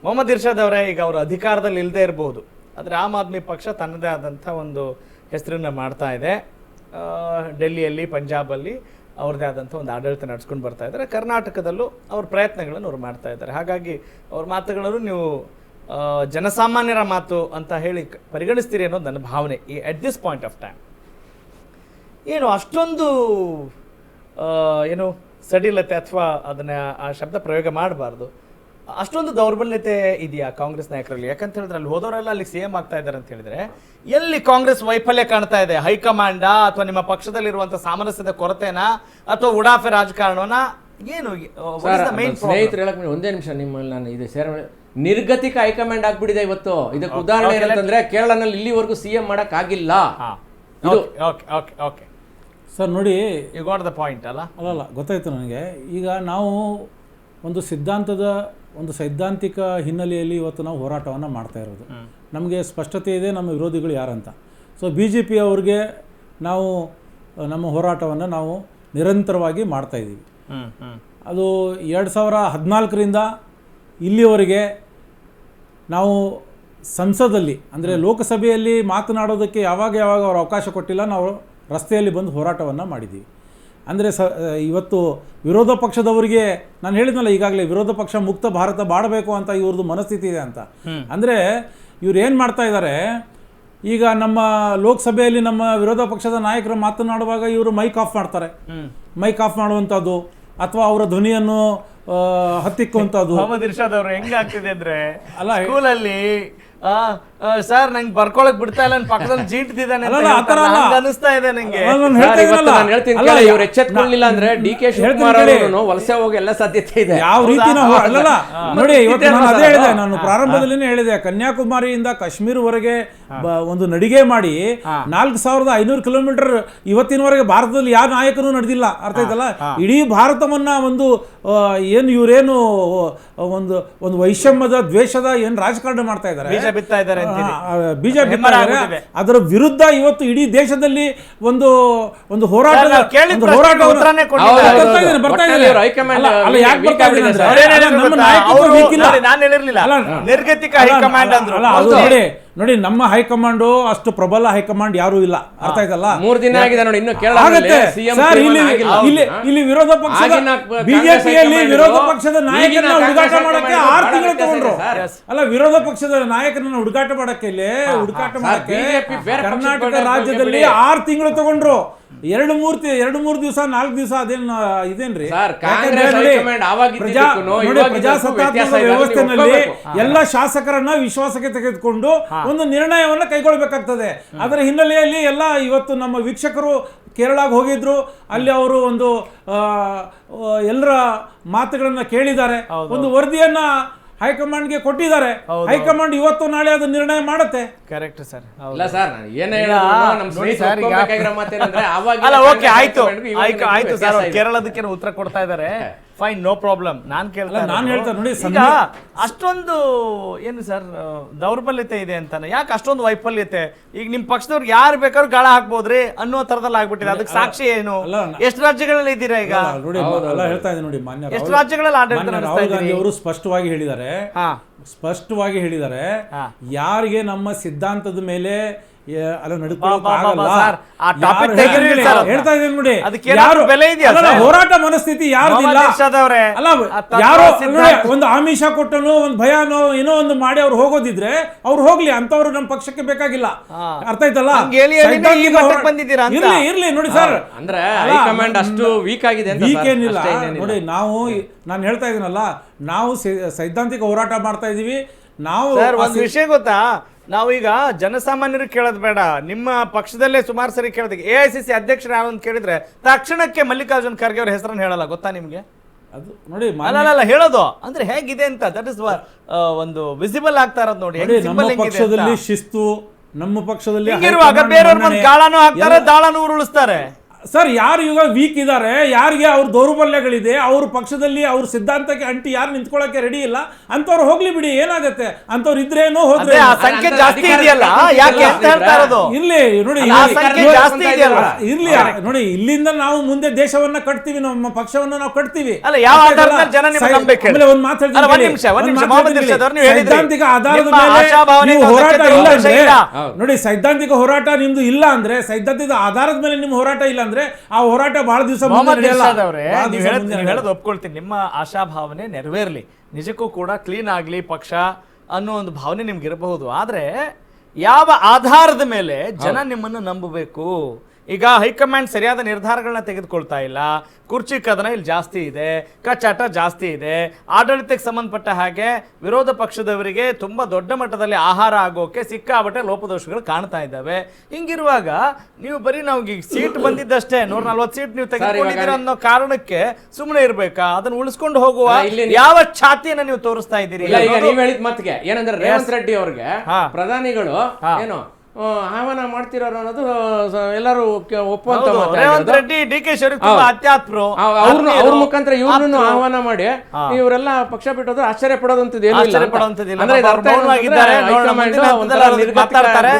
ಮೊಹಮ್ಮದ್ ಇರ್ಷಾದ್ ಅವರೇ, ಈಗ ಅವರು ಅಧಿಕಾರದಲ್ಲಿ ಇಲ್ಲದೆ ಇರಬಹುದು, ಆದರೆ ಆಮ್ ಆದ್ಮಿ ಪಕ್ಷ ತನ್ನದೇ ಆದಂಥ ಒಂದು ಹೆಸರನ್ನ ಮಾಡ್ತಾ ಇದೆ. ಡೆಲ್ಲಿಯಲ್ಲಿ, ಪಂಜಾಬಲ್ಲಿ ಅವ್ರದ್ದೇ ಆದಂಥ ಒಂದು ಆಡಳಿತ ನಡೆಸ್ಕೊಂಡು ಬರ್ತಾ ಇದ್ದಾರೆ. ಕರ್ನಾಟಕದಲ್ಲೂ ಅವ್ರ ಪ್ರಯತ್ನಗಳನ್ನು ಅವ್ರು ಮಾಡ್ತಾ ಇದ್ದಾರೆ. ಹಾಗಾಗಿ ಅವ್ರ ಮಾತುಗಳನ್ನು ನೀವು ಜನಸಾಮಾನ್ಯರ ಮಾತು ಅಂತ ಹೇಳಿ ಪರಿಗಣಿಸ್ತೀರಿ ಅನ್ನೋದು ನನ್ನ ಭಾವನೆ ಈ at this point of time. ಏನು ಅಷ್ಟೊಂದು ಏನು ಸಡಿಲತೆ ಅಥವಾ ಅದನ್ನು ಆ ಶಬ್ದ ಪ್ರಯೋಗ ಮಾಡಬಾರ್ದು, ಅಷ್ಟೊಂದು ದೌರ್ಬಲ್ಯತೆ ಇದೆಯಾ ಕಾಂಗ್ರೆಸ್ ನಾಯಕರಲ್ಲಿ? ಯಾಕಂತ ಹೇಳಿದ್ರೆ ಅಲ್ಲಿ ಹೋದವರೆಲ್ಲ ಅಲ್ಲಿ ಸಿ ಎಂ ಆಗ್ತಾ ಇದ್ದಾರೆ ಅಂತ ಹೇಳಿದ್ರೆ ಎಲ್ಲಿ ಕಾಂಗ್ರೆಸ್ ವೈಫಲ್ಯ ಕಾಣ್ತಾ ಇದೆ? ಹೈಕಮಾಂಡಾ ಅಥವಾ ನಿಮ್ಮ ಪಕ್ಷದಲ್ಲಿರುವಂಥ ಸಾಮರಸ್ಯದ ಕೊರತೆನಾ ಅಥವಾ ಉಡಾಫೆ ರಾಜಕಾರಣನ? ಏನು ಸ್ನೇಹಿತರು ಹೇಳಕ್ ಒಂದೇ ನಿಮಿಷ ನಿಮ್ಮಲ್ಲಿ ನಾನು ಇದು ನಿರ್ಗತಿಕ ಹೈಕಮಾಂಡ್ ಆಗ್ಬಿಟ್ಟಿದೆ ಇವತ್ತು. ಇದಕ್ಕೆ ಉದಾಹರಣೆ ಏನಂತಂದ್ರೆ ಕೇರಳನಲ್ಲಿ ಇಲ್ಲಿವರೆಗೂ ಸಿಎಂ ಮಾಡಕ್ ಆಗಿಲ್ಲ. ಸರ್ ನೋಡಿ, ಯು ಗಾಟ್ ದ ಪಾಯಿಂಟ್ ಅಲ್ಲ? ಅಲ್ಲ ಗೊತ್ತಾಯ್ತು ನನಗೆ. ಈಗ ನಾವು ಒಂದು ಸೈದ್ಧಾಂತಿಕ ಹಿನ್ನೆಲೆಯಲ್ಲಿ ಇವತ್ತು ನಾವು ಹೋರಾಟವನ್ನು ಮಾಡ್ತಾ ಇರೋದು. ನಮಗೆ ಸ್ಪಷ್ಟತೆ ಇದೆ ನಮ್ಮ ವಿರೋಧಿಗಳು ಯಾರಂತ. ಸೊ BJP ಅವ್ರಿಗೆ ನಾವು ನಮ್ಮ ಹೋರಾಟವನ್ನು ನಾವು ನಿರಂತರವಾಗಿ ಮಾಡ್ತಾ ಇದ್ದೀವಿ. ಅದು 2014ರಿಂದ ಇಲ್ಲಿವರೆಗೆ ನಾವು ಸಂಸದಲ್ಲಿ ಅಂದರೆ ಲೋಕಸಭೆಯಲ್ಲಿ ಮಾತನಾಡೋದಕ್ಕೆ ಯಾವಾಗ ಅವ್ರು ಅವಕಾಶ ಕೊಟ್ಟಿಲ್ಲ, ನಾವು ರಸ್ತೆಯಲ್ಲಿ ಬಂದು ಹೋರಾಟವನ್ನು ಮಾಡಿದ್ದೀವಿ. ಅಂದರೆ ಇವತ್ತು ವಿರೋಧ ಪಕ್ಷದವರಿಗೆ ನಾನು ಹೇಳಿದ್ನಲ್ಲ ಈಗಾಗಲೇ, ವಿರೋಧ ಪಕ್ಷ ಮುಕ್ತ ಭಾರತ ಬಾಡಬೇಕು ಅಂತ ಇವ್ರದ್ದು ಮನಸ್ಥಿತಿ ಇದೆ ಅಂತ. ಅಂದರೆ ಇವ್ರು ಏನು ಮಾಡ್ತಾ ಇದ್ದಾರೆ, ಈಗ ನಮ್ಮ ಲೋಕಸಭೆಯಲ್ಲಿ ನಮ್ಮ ವಿರೋಧ ಪಕ್ಷದ ನಾಯಕರು ಮಾತನಾಡುವಾಗ ಇವರು ಮೈಕ್ ಆಫ್ ಮಾಡ್ತಾರೆ. ಮೈಕ್ ಆಫ್ ಮಾಡುವಂಥದ್ದು ಅಥವಾ ಅವರ ಧ್ವನಿಯನ್ನು ಹತ್ತಿಕ್ಕುವಂಥದ್ದು. ಮೊಹಮ್ಮದ್ ಇರ್ಷಾದ್ ಅವರು ಹೆಂಗಾಗ್ತಿದೆ ಅಂದ್ರೆ ಸ್ಕೂಲಲ್ಲಿ ಸರ್ ನಂಗೆ ಬರ್ಕೊಳಕ್ ಬಿಡ್ತಾ ಇಲ್ಲ, ಪಕ್ಕದಲ್ಲಿ ಜೀಟ್ತಿದ್ದಾನೆ ಅನಿಸ್ತಾ ಇದೆ ನಂಗೆ. ಇವ್ರು ಎಚ್ಚೆತ್ಕೊಳ್ಳಿಲ್ಲ ಅಂದ್ರೆ DK ಶಿವಕುಮಾರ್ ಅವರು ವಲಸೆ ಹೋಗಿ ಎಲ್ಲ ಸಾಧ್ಯತೆ ಇದೆ. ಯಾವ ರೀತಿ ನೋಡಿ, ಇವತ್ತು ನಾನು ಅದೇ ಹೇಳಿದೆ, ನಾನು ಪ್ರಾರಂಭದಲ್ಲಿನೇ ಹೇಳಿದೆ, ಕನ್ಯಾಕುಮಾರಿಯಿಂದ ಕಾಶ್ಮೀರವರೆಗೆ ಒಂದು ನಡಿಗೆ ಮಾಡಿ 4500 ಕಿಲೋಮೀಟರ್ ಇವತ್ತಿನವರೆಗೆ ಭಾರತದಲ್ಲಿ ಯಾವ ನಾಯಕನೂ ನಡೆದಿಲ್ಲ. ಅರ್ಥ ಆಯ್ತಲ್ಲ? ಇಡೀ ಭಾರತವನ್ನ ಒಂದು ಇವರೇನು ಒಂದು ವೈಷಮ್ಯದ ದ್ವೇಷದ ಏನು ರಾಜಕಾರಣ ಮಾಡ್ತಾ ಇದ್ದಾರೆ, ಬೀಜ ಬಿತ್ತಾರೆ. ಅದರ ವಿರುದ್ಧ ಇವತ್ತು ಇಡೀ ದೇಶದಲ್ಲಿ ಒಂದು ಹೋರಾಟ ನಿರ್ಗತಿಕ ಹೈಕಮಾಂಡ್ ಅಂದ್ರು. ನೋಡಿ, ನಮ್ಮ ಹೈಕಮಾಂಡು ಅಷ್ಟು ಪ್ರಬಲ ಹೈಕಮಾಂಡ್ ಯಾರು ಇಲ್ಲ. ಅರ್ಥ ಆಯ್ತಲ್ಲ? 3 ದಿನ ಆಗಿದೆ ನೋಡಿ, ಇನ್ನು ಇಲ್ಲಿ ವಿರೋಧ ಪಕ್ಷದ ಬಿಜೆಪಿಯಲ್ಲಿ ವಿರೋಧ ಪಕ್ಷದ ನಾಯಕರನ್ನ ಹುಡುಗಾಟ ಮಾಡಕ್ಕೆ 6 ತಿಂಗಳು ತಗೊಂಡ್ರು. ಅಲ್ಲ, ವಿರೋಧ ಪಕ್ಷದ ನಾಯಕರನ್ನ ಹುಡುಗಾಟ ಮಾಡಕ್ಕೆ ಕರ್ನಾಟಕ ರಾಜ್ಯದಲ್ಲಿ 6 ತಿಂಗಳು ತಗೊಂಡ್ರು. 2-3 ದಿವಸ 4 ದಿವಸ ಇದೇನ್ರಿ? ಪ್ರಜಾಸತ್ತಾತ್ಮಕ ವ್ಯವಸ್ಥೆನಲ್ಲಿ ಎಲ್ಲ ಶಾಸಕರನ್ನ ವಿಶ್ವಾಸಕ್ಕೆ ತೆಗೆದುಕೊಂಡು ಒಂದು ನಿರ್ಣಯವನ್ನು ಕೈಗೊಳ್ಳಬೇಕಾಗ್ತದೆ. ಅದರ ಹಿನ್ನೆಲೆಯಲ್ಲಿ ಎಲ್ಲ ಇವತ್ತು ನಮ್ಮ ವೀಕ್ಷಕರು ಕೇರಳಕ್ಕೆ ಹೋಗಿದ್ರು, ಅಲ್ಲಿ ಅವರು ಒಂದು ಎಲ್ಲರ ಮಾತುಗಳನ್ನ ಕೇಳಿದ್ದಾರೆ, ಒಂದು ವರದಿಯನ್ನ ಹೈಕಮಾಂಡ್ಗೆ ಕೊಟ್ಟಿದ್ದಾರೆ. ಹೈಕಮಾಂಡ್ ಇವತ್ತು ನಾಳೆ ಅದು ನಿರ್ಣಯ ಮಾಡುತ್ತೆ. Correct sir. ಇಲ್ಲ ಸರ್, ಆಯ್ತು ಸರ್, ಕೇರಳದಕ್ಕೆ ಉತ್ತರ ಕೊಡ್ತಾ ಇದ್ದಾರೆ. Fine, no problem. ನಾನು ಹೇಳ್ತಾ ನೋಡಿ, ಅಷ್ಟೊಂದು ಏನು ಸರ್ ದೌರ್ಬಲ್ಯತೆ ಇದೆ ಅಂತಾನೆ? ಯಾಕೆ ಅಷ್ಟೊಂದು ವೈಫಲ್ಯತೆ? ಈಗ ನಿಮ್ ಪಕ್ಷದವ್ರು ಯಾರು ಬೇಕಾದ್ರೂ ಗಾಳ ಹಾಕ್ಬೋದ್ರಿ ಅನ್ನೋ ತರದಲ್ಲಿ ಆಗ್ಬಿಟ್ಟಿದೆ. ಅದಕ್ಕೆ ಸಾಕ್ಷಿ ಏನು? ಎಷ್ಟು ರಾಜ್ಯಗಳಲ್ಲಿ ಇದ್ದೀರಾ ಈಗ? ಹೇಳ್ತಾ ಇದ್ದೀನಿ ನೋಡಿ, ಮಾನ್ಯ ಎಷ್ಟು ರಾಜ್ಯಗಳಲ್ಲಿ ಆಡಳಿತ ರಾಹುಲ್ ಗಾಂಧಿ ಅವರು ಸ್ಪಷ್ಟವಾಗಿ ಹೇಳಿದ್ದಾರೆ, ಯಾರಿಗೆ ನಮ್ಮ ಸಿದ್ಧಾಂತದ ಮೇಲೆ ಹೋರಾಟ ಮನಸ್ಥಿತಿ ಯಾರಿಲ್ಲ. ಒಂದು ಆಮಿಷ ಕೊಟ್ಟನೋ ಒಂದು ಭಯನೋ ಏನೋ ಒಂದು ಮಾಡಿ ಅವ್ರು ಹೋಗೋದಿದ್ರೆ ಅವ್ರು ಹೋಗ್ಲಿ, ಅಂತವ್ರು ನಮ್ಮ ಪಕ್ಷಕ್ಕೆ ಬೇಕಾಗಿಲ್ಲ. ಅರ್ಥ ಆಯ್ತಲ್ಲ? ಇರ್ಲಿ ನೋಡಿ ಸರ್, ವೀಕ್ ಏನಿಲ್ಲ ನೋಡಿ. ನಾನು ಹೇಳ್ತಾ ಇದೀನಲ್ಲ, ನಾವು ಸೈದ್ಧಾಂತಿಕ ಹೋರಾಟ ಮಾಡ್ತಾ ಇದೀವಿ. ನಾವು ಒಂದು ವಿಷಯ ಗೊತ್ತಾ, ನಾವೀಗ ಜನಸಾಮಾನ್ಯರು ಕೇಳೋದು ಬೇಡ, ನಿಮ್ಮ ಪಕ್ಷದಲ್ಲೇ ಸುಮಾರು ಸರಿ ಕೇಳಿದಾಗ AICC ಅಧ್ಯಕ್ಷರು ಯಾರು ಅಂತ ಕೇಳಿದ್ರೆ ತಕ್ಷಣಕ್ಕೆ ಮಲ್ಲಿಕಾರ್ಜುನ್ ಖರ್ಗೆ ಅವ್ರ ಹೆಸರನ್ನು ಹೇಳಲ್ಲ. ಗೊತ್ತಾ ನಿಮ್ಗೆ? ಅದು ನೋಡಿ, ಅಲ್ಲ ಹೇಳೋದು ಅಂದ್ರೆ ಹೇಗಿದೆ ಅಂತ. ದಟ್ ಇಸ್ ಒಂದು ವಿಸಿಬಲ್ ಆಗ್ತಾ ಇರೋದು ನೋಡಿ. ನಮ್ಮ ಪಕ್ಷದಲ್ಲಿ ಶಿಸ್ತು, ನಮ್ಮ ಪಕ್ಷದಲ್ಲಿ ಬೇರೆಯವ್ರ ಗಾಳನೂ ಹಾಕ್ತಾರೆ, ದಾಳನೂ ಉರುಳಿಸ್ತಾರೆ. ಸರ್ ಯಾರು ಈಗ ವೀಕ್ ಇದ್ದಾರೆ, ಯಾರಿಗೆ ಅವ್ರ ದೌರ್ಬಲ್ಯಗಳಿದೆ, ಅವ್ರ ಪಕ್ಷದಲ್ಲಿ ಅವ್ರ ಸಿದ್ಧಾಂತಕ್ಕೆ ಅಂಟಿ ಯಾರು ನಿಂತ್ಕೊಳ್ಳೋಕೆ ರೆಡಿ ಇಲ್ಲ ಅಂತವ್ರು ಹೋಗ್ಲಿ ಬಿಡಿ, ಏನಾಗುತ್ತೆ ಅಂತವ್ರು ಇದ್ರೇನೋ ಹೋದ್ರೆ ಆ ಸಂಖ್ಯೆ ಜಾಸ್ತಿ ಇದೆಯಲ್ಲ, ಯಾಕೆ ಅಂತ ಹೇಳ್ತಾ ಇರೋದು. ಇರ್ಲಿ ನೋಡಿ, ಆ ಸಂಖ್ಯೆ ಜಾಸ್ತಿ ಇದೆಯಲ್ಲ. ಇರ್ಲಿ ನೋಡಿ, ಇಲ್ಲಿಂದ ನಾವು ಮುಂದೆ ದೇಶವನ್ನ ಕಟ್ತೀವಿ, ನಮ್ಮ ಪಕ್ಷವನ್ನ ನಾವು ಕಟ್ತೀವಿ. ಅಲ್ಲ, ಯಾವ ಆಧಾರದ ಮೇಲೆ ಜನ ನಿಮ್ಮನ್ನ ನಂಬಬೇಕು? ಆಮೇಲೆ ಒಂದ್ ಮಾತು ಹೇಳ್ತೀನಿ, ಒಂದ್ ನಿಮಿಷ, ಮೊಹಮ್ಮದ್ ಇರ್ಷಾದ್ ಅವ್ರು ನೀವು ಹೇಳಿದ್ರಿ, ಸೈದ್ಧಾಂತಿಕ ಆಧಾರದ ನಿಮ್ಮ ಮೇಲೆ ಆಶಾಭಾವನೆ ನೀವು ಹೋರಾಟ ಇಲ್ಲ ಅಂದ್ರೆ ಇಲ್ಲ. ನೋಡಿ, ಸೈದ್ಧಾಂತಿಕ ಹೋರಾಟ ನಿಮ್ದು ಇಲ್ಲ ಅಂದ್ರೆ, ಸೈದ್ಧಾಂತಿಕ ಆಧಾರದ ಮೇಲೆ ನಿಮ್ಮ ಹೋರಾಟ ಇಲ್ಲ ಅಂದ್ರೆ ಆ ಹೋರಾಟ ಬಹಳ ದಿವಸ ಮೊಹಮ್ಮದ್ ಇರ್ಷಾದ್ ಅವರೇ, ನೀವು ಹೇಳೋದು ಒಪ್ಕೊಳ್ತೀನಿ, ನಿಮ್ಮ ಆಶಾಭಾವನೆ ನೆರವೇರ್ಲಿ, ನಿಜಕ್ಕೂ ಕೂಡ ಕ್ಲೀನ್ ಆಗ್ಲಿ ಪಕ್ಷ ಅನ್ನೋ ಒಂದು ಭಾವನೆ ನಿಮ್ಗೆ ಇರಬಹುದು. ಆದ್ರೆ ಯಾವ ಆಧಾರದ ಮೇಲೆ ಜನ ನಿಮ್ಮನ್ನು ನಂಬಬೇಕು? ಈಗ ಹೈಕಮಾಂಡ್ ಸರಿಯಾದ ನಿರ್ಧಾರಗಳನ್ನ ತೆಗೆದುಕೊಳ್ತಾ ಇಲ್ಲ, ಕುರ್ಚಿ ಕದನ ಇಲ್ಲಿ ಜಾಸ್ತಿ ಇದೆ, ಕಚ್ಚಾಟ ಜಾಸ್ತಿ ಇದೆ, ಆಡಳಿತಕ್ಕೆ ಸಂಬಂಧಪಟ್ಟ ಹಾಗೆ ವಿರೋಧ ಪಕ್ಷದವರಿಗೆ ತುಂಬ ದೊಡ್ಡ ಮಟ್ಟದಲ್ಲಿ ಆಹಾರ ಆಗೋಕೆ ಸಿಕ್ಕಾಬಟ್ಟೆ ಲೋಪದೋಷಗಳು ಕಾಣ್ತಾ ಇದ್ದಾವೆ. ಹಿಂಗಿರುವಾಗ ನೀವು ಬರೀ ನಮ್ಗೆ ಸೀಟ್ ಬಂದಿದ್ದಷ್ಟೇ 140 ಸೀಟ್ ನೀವು ತೆಗೆದುಕೊಂಡಿದ್ದೀರ ಅನ್ನೋ ಕಾರಣಕ್ಕೆ ಸುಮ್ಮನೆ ಇರ್ಬೇಕಾ? ಅದನ್ನ ಉಳಿಸ್ಕೊಂಡು ಹೋಗುವ ಯಾವ ಛಾತಿಯನ್ನ ನೀವು ತೋರಿಸ್ತಾ ಇದ್ದೀರಿ? ಈಗ ನೀವ್ ಹೇಳಿದ ಮತ್ಗೆ ಏನಂದ್ರೆ ರೇವಂತ್ ರೆಡ್ಡಿ ಅವ್ರಿಗೆ ಪ್ರಧಾನಿಗಳು ಏನು ಆಹ್ವಾನ ಮಾಡ್ತಿರೋರು ಅನ್ನೋದು ಎಲ್ಲರೂ ಒಪ್ಪುವಂತ ಮಾತು. ರೇವಂತ್ ರೆಡ್ಡಿ ಡಿ ಕೆ ಶಿವಕುಮಾರ್ ತುಂಬಾ ಅತ್ಯಾತ್ಮರು, ಅವ್ರ ಮುಖಾಂತರ ಇವ್ರನ್ನು ಆಹ್ವಾನ ಮಾಡಿ ಇವರೆಲ್ಲ ಪಕ್ಷ ಬಿಟ್ಟೋದ್ರೆ ಆಶ್ಚರ್ಯ ಪಡೋದಂತದ್ದು ಏನು ಇಲ್ಲ. ಆಶ್ಚರ್ಯ ಪಡೋಂಥದ್ದಿಲ್ಲ. ಅಂದ್ರೆ ಮೌನವಾಗಿದ್ದಾರೆ, ನೋಡೋಣ ಮುಂದಿನ ಹಂತದಲ್ಲಿ ಮಾತಾಡ್ತಾರೆ.